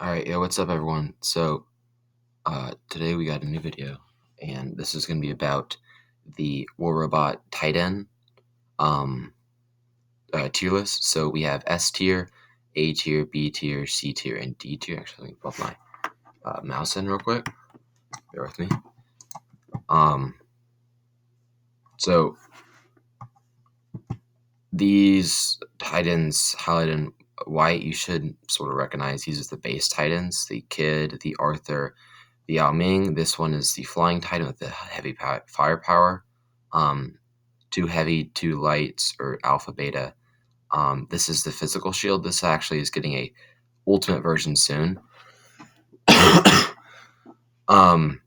All right, yeah, what's up, everyone? Today we got a new video, and this is going to be about the War Robot Titan um, tier list. So we have S tier, A tier, B tier, C tier, and D tier. Actually, let me put my mouse in real quick. Bear with me. Um, so these Titans highlighted in white, you should sort of recognize these as the base Titans: the Kid, the Arthur, the Yao Ming. This one is the Flying Titan with the heavy firepower. Um, Too heavy, too light, or alpha beta. This is the physical shield. This actually is getting a ultimate version soon. um,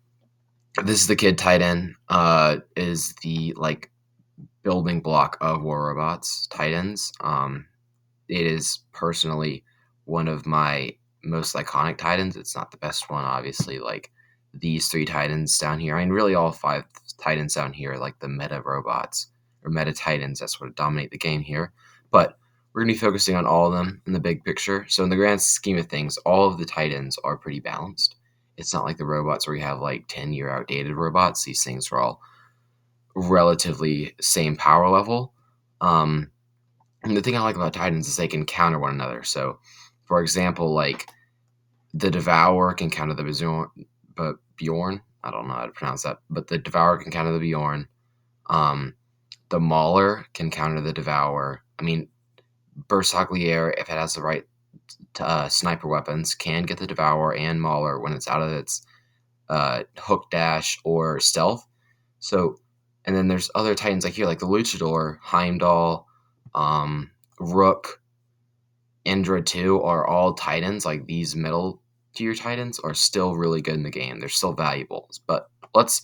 this is the Kid Titan. Is the building block of War Robots Titans. It is personally one of my most iconic Titans. It's not the best one, obviously. Like these three Titans down here, I mean, really all five Titans down here, like the meta robots or meta Titans that sort of dominate the game here. But we're going to be focusing on all of them in the big picture. So in the grand scheme of things, all of the Titans are pretty balanced. It's not like the robots where you have like 10-year outdated robots. These things are all relatively same power level. And the thing I like about Titans is they can counter one another. So, for example, like the Devourer can counter the Bjorn. I don't know how to pronounce that, but the Devourer can counter the Bjorn. Um, the Mauler can counter the Devourer. I mean, Bersaglier, if it has the right sniper weapons, can get the Devourer and Mauler when it's out of its hook dash or stealth. So, and then there's other Titans like here, like the Luchador, Heimdall, Rook, Indra 2 are all Titans. Like these middle tier Titans are still really good in the game. They're still valuable. But let's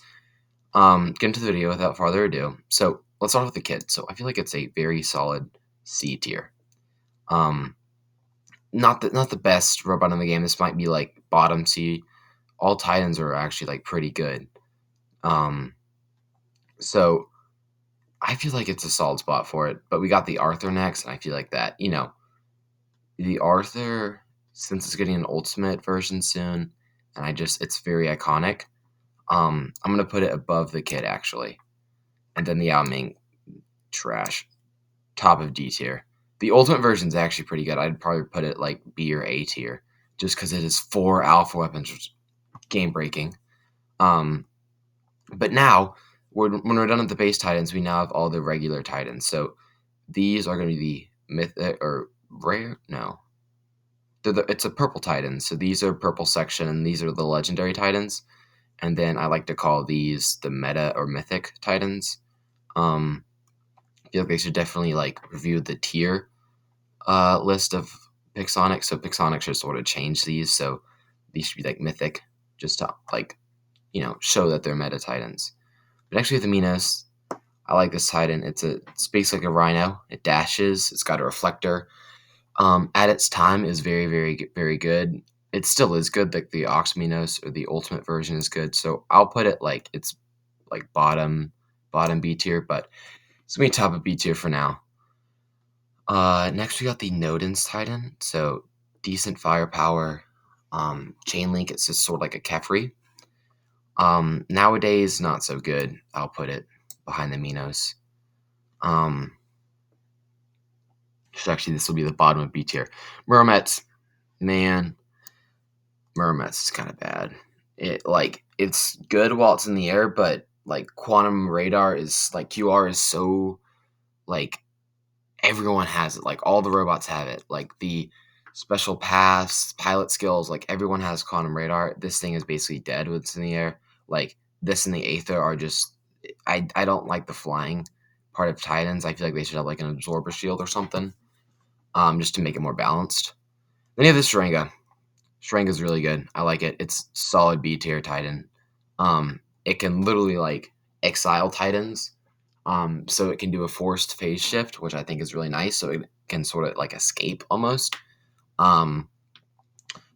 get into the video without further ado. So let's start with the Kid. So I feel like it's a very solid C tier. Um, not the best robot in the game. This might be like bottom C. All Titans are actually like pretty good. Um, so I feel like it's a solid spot for it. But we got the Arthur next, and I feel like that, the Arthur, since it's getting an ultimate version soon, and it's very iconic. I'm gonna put it above the Kid actually, and then the Yao Ming, trash, top of D tier. The ultimate version is actually pretty good. I'd probably put it like B or A tier, just because it is 4 alpha weapons, which is game breaking. But now when we're done with the base Titans, we now have all the regular Titans. So these are going to be the mythic or rare. No, it's a purple Titan. So these are purple section, and these are the legendary Titans. And then I like to call these the meta or mythic Titans. I feel like they should definitely review the tier list of Pixonic. So Pixonic should sort of change these. So these should be like mythic, just to show that they're meta Titans. But actually, with the Minos, I like this Titan. It's basically like a Rhino. It dashes. It's got a reflector. At its time, is very, very, very good. It still is good. Like the Ox Minos or the Ultimate version is good. So I'll put it like it's like bottom B tier, but it's gonna be top of B tier for now. Next we got the Nodens Titan. So decent firepower. Chain link. It's just sort of like a Kefri. Nowadays not so good. I'll put it behind the Minos. Actually, this will be the bottom of B tier. Muromets, man, Muromets is kind of bad. It's good while it's in the air, but like quantum radar is like QR is so like everyone has it. Like all the robots have it. Like the special paths, pilot skills, like everyone has quantum radar. This thing is basically dead when it's in the air. Like this and the Aether are just I don't like the flying part of Titans. I feel like they should have like an absorber shield or something. Just to make it more balanced. Then you have the Sharinga. Sharinga is really good. I like it. It's solid B tier Titan. It can literally like exile Titans. So it can do a forced phase shift, which I think is really nice. So it can sort of like escape almost. Um,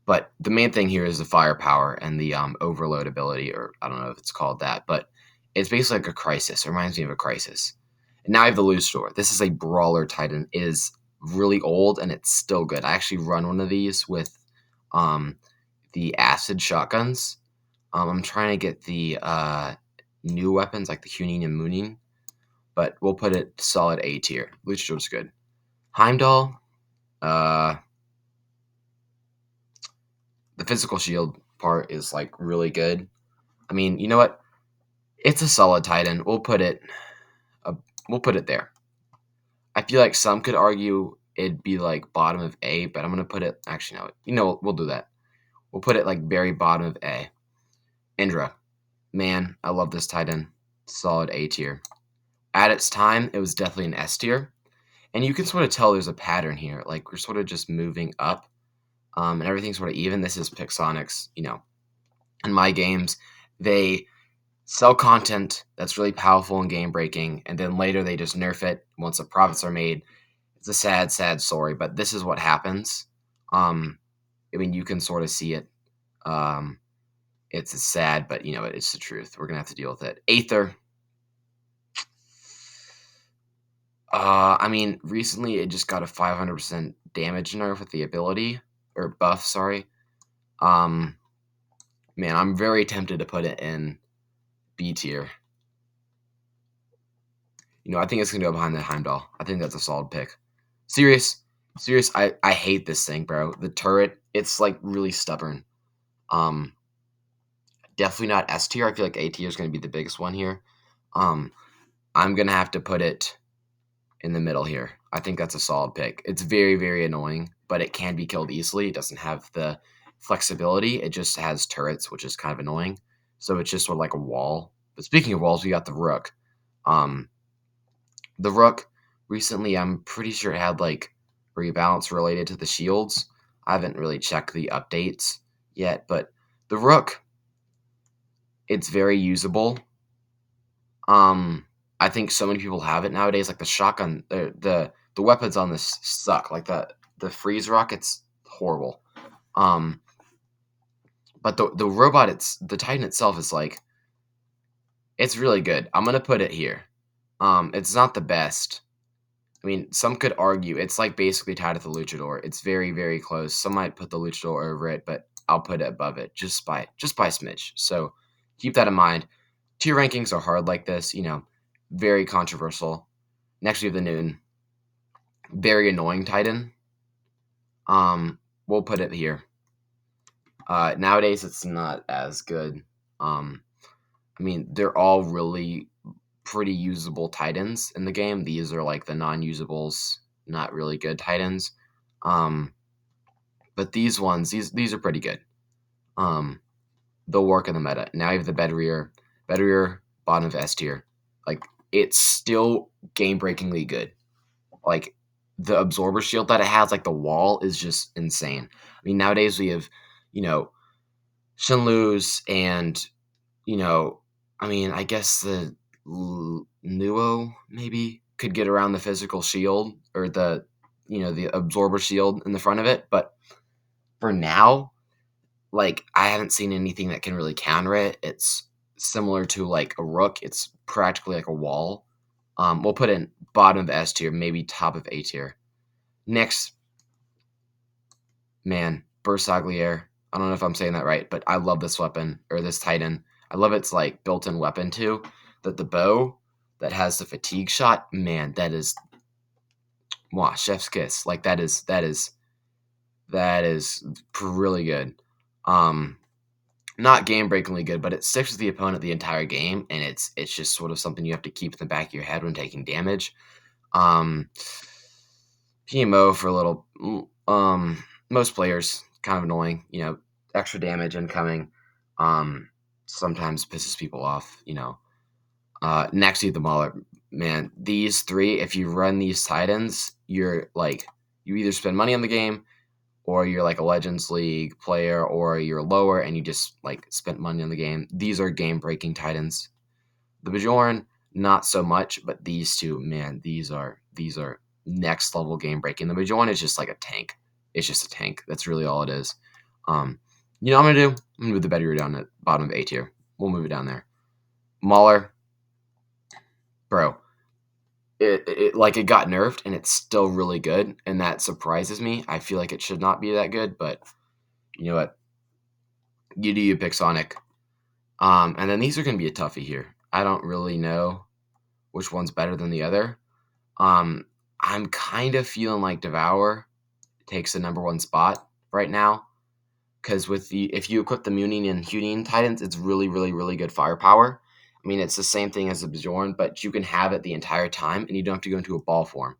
but the main thing here is the firepower and the overload ability, or I don't know if it's called that, but it's basically like a Crisis. It reminds me of a Crisis. And now I have the Luchador. This is a brawler Titan. It is really old and it's still good. I actually run one of these with Um, the acid shotguns. I'm trying to get the new weapons like the Hunin and Mooning, but we'll put it solid A tier. Luchador's good. Heimdall, uh, the physical shield part is like really good. I mean, you know what? It's a solid Titan. Uh, we'll put it there. I feel like some could argue it'd be like bottom of A, but I'm gonna put it. Actually, no. We'll do that. We'll put it like very bottom of A. Indra, man, I love this Titan. Solid A tier. At its time, it was definitely an S tier, and you can sort of tell there's a pattern here. Like we're sort of just moving up, and everything's sort of even. This is Pixonics, in my games, they sell content that's really powerful and game breaking, and then later they just nerf it once the profits are made. It's a sad, sad story, but this is what happens. Um, I mean, you can sort of see it. Um, it's sad, but it's the truth. We're gonna have to deal with it. Aether. I mean, recently it just got a 500% damage nerf with the ability or buff. Sorry. Um, man, I'm very tempted to put it in B tier. I think it's gonna go behind the Heimdall. I think that's a solid pick. Serious, serious. I hate this thing, bro. The turret, it's like really stubborn. Um, Definitely not S tier. I feel like A tier is gonna be the biggest one here. Um, I'm gonna have to put it in the middle here. I think that's a solid pick. It's very, very annoying, but it can be killed easily. It doesn't have the flexibility. It just has turrets, which is kind of annoying. So it's just sort of like a wall. But speaking of walls, we got the Rook. Um, the Rook recently, I'm pretty sure it had like rebalance related to the shields. I haven't really checked the updates yet, but the Rook, it's very usable. Um, I think so many people have it nowadays. Like the shotgun, the weapons on this suck. Like the freeze rocket's horrible. Um, but the robot, the Titan itself is like it's really good. I'm gonna put it here. It's not the best. I mean, some could argue it's like basically tied to the Luchador. It's very, very close. Some might put the Luchador over it, but I'll put it above it just by a smidge. So keep that in mind. Tier rankings are hard like this, very controversial. Next we have the Noon. Very annoying Titan. We'll put it here. Nowadays it's not as good. I mean, they're all really pretty usable Titans in the game. These are like the non-usables, not really good Titans. Um, but these ones, these are pretty good. Um, they'll work in the meta. Now you have the Bedreer, bottom of S tier. Like it's still game breakingly good. Like the absorber shield that it has, like the wall is just insane. I mean, nowadays we have, you know, Shenlu's and I mean, I guess the Nuo maybe could get around the physical shield or the absorber shield in the front of it, but for now, like I haven't seen anything that can really counter it. It's similar to like a Rook. It's practically like a wall. We'll put in bottom of S tier, maybe top of A tier. Next, man, Bersaglier. I don't know if I'm saying that right, but I love this weapon or this Titan. I love its like built-in weapon too. That the bow that has the fatigue shot, man, that is wow, chef's kiss. Like that is really good. Um, Not game breakingly good, but it sticks with the opponent the entire game, and it's just sort of something you have to keep in the back of your head when taking damage. Um, PMO for a little. Most players kind of annoying. Extra damage incoming. Sometimes pisses people off. Next to the Mauler, man, these three. If you run these Titans, you're like you either spend money on the game, or you're like a Legends League player, or you're lower and you just like spent money on the game. These are game breaking Titans. The Bajoran, not so much, but these two, man, these are next level game breaking. The Bajoran is just like a tank. It's just a tank. That's really all it is. What I'm gonna do? I'm gonna move the Bedreer down at bottom of A tier. We'll move it down there. Mauler, bro. It got nerfed and it's still really good, and that surprises me. I feel like it should not be that good, but You know what? You do you, pick Sonic. And then these are going to be a toughie here. I don't really know which one's better than the other. Um, I'm kind of feeling like Devour takes the number one spot right now because if you equip the Munin and Hunin Titans, it's really, really, really good firepower. I mean, it's the same thing as the Bjorn, but you can have it the entire time, and you don't have to go into a ball form.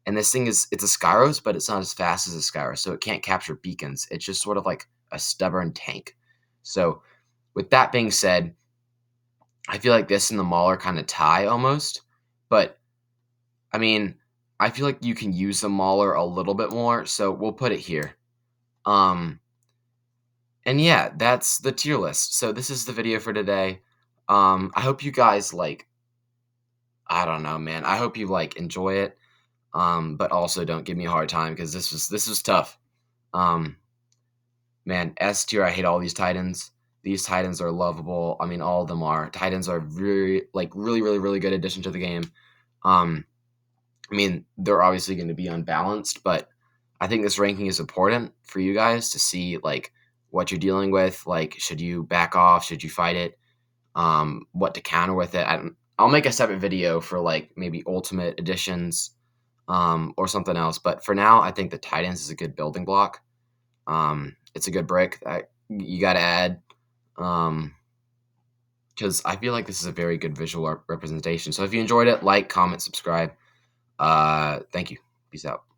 And this thing it's a Skyros, but it's not as fast as a Skyros, so it can't capture beacons. It's just sort of like a stubborn tank. So, with that being said, I feel like this and the Mauler kind of tie almost, but I mean, I feel like you can use the Mauler a little bit more, so we'll put it here. Um, and yeah, that's the tier list. So this is the video for today. I hope you guys I don't know, man. I hope you enjoy it. But also don't give me a hard time because this was tough. Um, Man, S tier, I hate all these Titans. These Titans are lovable. I mean, all of them are. Titans are really, really, really good addition to the game. Um, I mean, they're obviously going to be unbalanced, but I think this ranking is important for you guys to see what you're dealing with. Like, should you back off? Should you fight it? What to counter with it? I'll make a separate video for maybe ultimate editions, or something else. But for now, I think the Titans is a good building block. It's a good brick that you got to add. Because I feel like this is a very good visual representation. So if you enjoyed it, like, comment, subscribe. Thank you. Peace out.